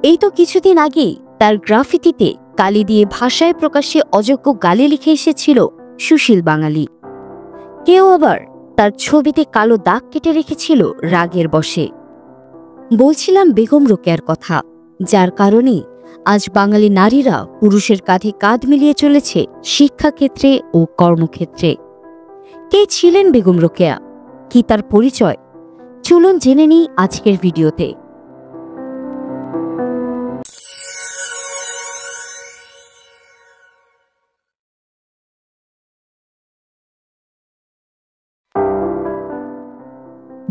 এই তো কিছুদিন আগেই তার গ্রাফিতিতে কালি দিয়ে ভাষায় প্রকাশ্যে অযোগ্য গালি লিখে এসেছিল সুশীল বাঙালি। কেউ আবার তার ছবিতে কালো দাগ কেটে রেখেছিল রাগের বশে। বলছিলাম বেগম রোকেয়ার কথা, যার কারণে আজ বাঙালি নারীরা পুরুষের কাঁধে কাঁধ মিলিয়ে চলেছে শিক্ষাক্ষেত্রে ও কর্মক্ষেত্রে। কে ছিলেন বেগম রোকেয়া, কি তার পরিচয়, চলুন জেনে নিই আজকের ভিডিওতে।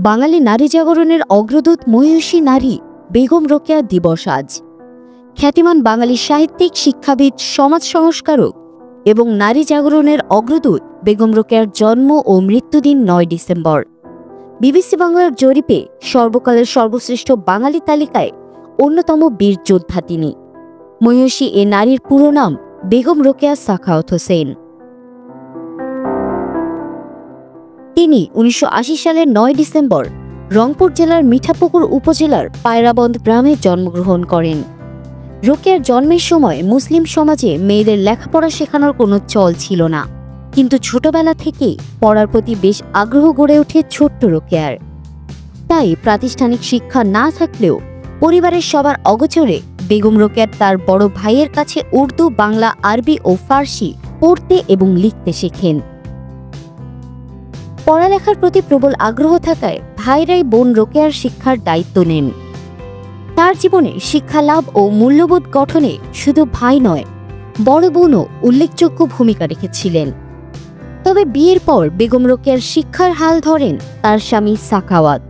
বাঙালি নারী জাগরণের অগ্রদূত মহিষী নারী বেগম রোকেয়া দিবস আজ। খ্যাতিমান বাঙালি সাহিত্যিক, শিক্ষাবিদ, সমাজ সংস্কারক এবং নারী জাগরণের অগ্রদূত বেগম রোকেয়ার জন্ম ও মৃত্যুদিন ৯ ডিসেম্বর। বিবিসি বাংলার জরিপে সর্বকালের সর্বশ্রেষ্ঠ বাঙালি তালিকায় অন্যতম বীর যোদ্ধা তিনি। মহিষী এ নারীর পুরো নাম বেগম রোকেয়া সাখাওয়াত হোসেন। তিনি ১৯৮০ সালের ৯ ডিসেম্বর রংপুর জেলার মিঠাপুকুর উপজেলার পায়রাবন্দ গ্রামে জন্মগ্রহণ করেন। রোকেয়ার জন্মের সময় মুসলিম সমাজে মেয়েদের লেখাপড়া শেখানোর কোনো চল ছিল না, কিন্তু ছোটবেলা থেকেই পড়ার প্রতি বেশ আগ্রহ গড়ে ওঠে ছোট্ট রোকেয়ার। তাই প্রাতিষ্ঠানিক শিক্ষা না থাকলেও পরিবারের সবার অগোচরে বেগম রোকেয়ার তার বড় ভাইয়ের কাছে উর্দু, বাংলা, আরবি ও ফার্সি পড়তে এবং লিখতে শেখেন। পড়ালেখার প্রতি প্রবল আগ্রহ থাকায় ভাইরাই বোন রোকেয়ার শিক্ষার দায়িত্ব নেন। তার জীবনে শিক্ষা লাভ ও মূল্যবোধ গঠনে শুধু ভাই নয়, বড় বোনও উল্লেখযোগ্য ভূমিকা রেখেছিলেন। তবে বিয়ের পর বেগম রোকেয়ার শিক্ষার হাল ধরেন তার স্বামী সাখাওয়াত।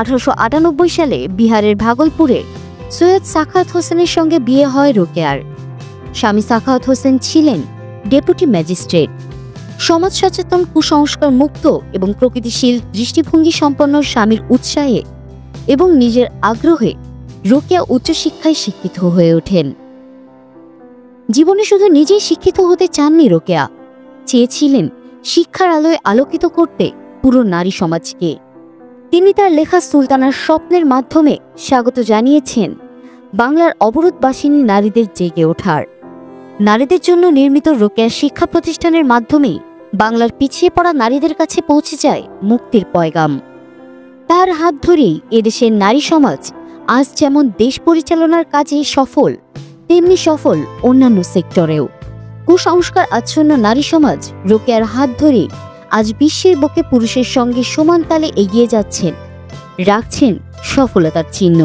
১৮৯৮ সালে বিহারের ভাগলপুরের সৈয়দ সাখাওয়াত হোসেনের সঙ্গে বিয়ে হয় রোকেয়ার। স্বামী সাখাওয়াত হোসেন ছিলেন ডেপুটি ম্যাজিস্ট্রেট। সমাজ সচেতন, কুসংস্কার মুক্ত এবং প্রকৃতিশীল দৃষ্টিভঙ্গি সম্পন্ন স্বামীর উৎসাহে এবং নিজের আগ্রহে রোকেয়া উচ্চশিক্ষায় শিক্ষিত হয়ে ওঠেন। জীবনে শুধু নিজেই শিক্ষিত হতে চাননি রোকেয়া, চেয়েছিলেন শিক্ষার আলোয় আলোকিত করতে পুরো নারী সমাজকে। তিনি তার লেখা সুলতানার স্বপ্নের মাধ্যমে স্বাগত জানিয়েছেন বাংলার অবরোধবাসিনী নারীদের জেগে ওঠার। নারীদের জন্য নির্মিত রোকেয়া শিক্ষা প্রতিষ্ঠানের মাধ্যমেই বাংলার পিছিয়ে পড়া নারীদের কাছে পৌঁছে যায় মুক্তির পয়গাম। তার হাত ধরেই এদেশের নারী সমাজ আজ যেমন দেশ পরিচালনার কাজে সফল, তেমনি সফল অন্যান্য সেক্টরেও। কুসংস্কার আচ্ছন্ন নারী সমাজ রোকেয়ার হাত ধরে আজ বিশ্বের বুকে পুরুষের সঙ্গে সমান তালে এগিয়ে যাচ্ছেন, রাখছেন সফলতার চিহ্ন।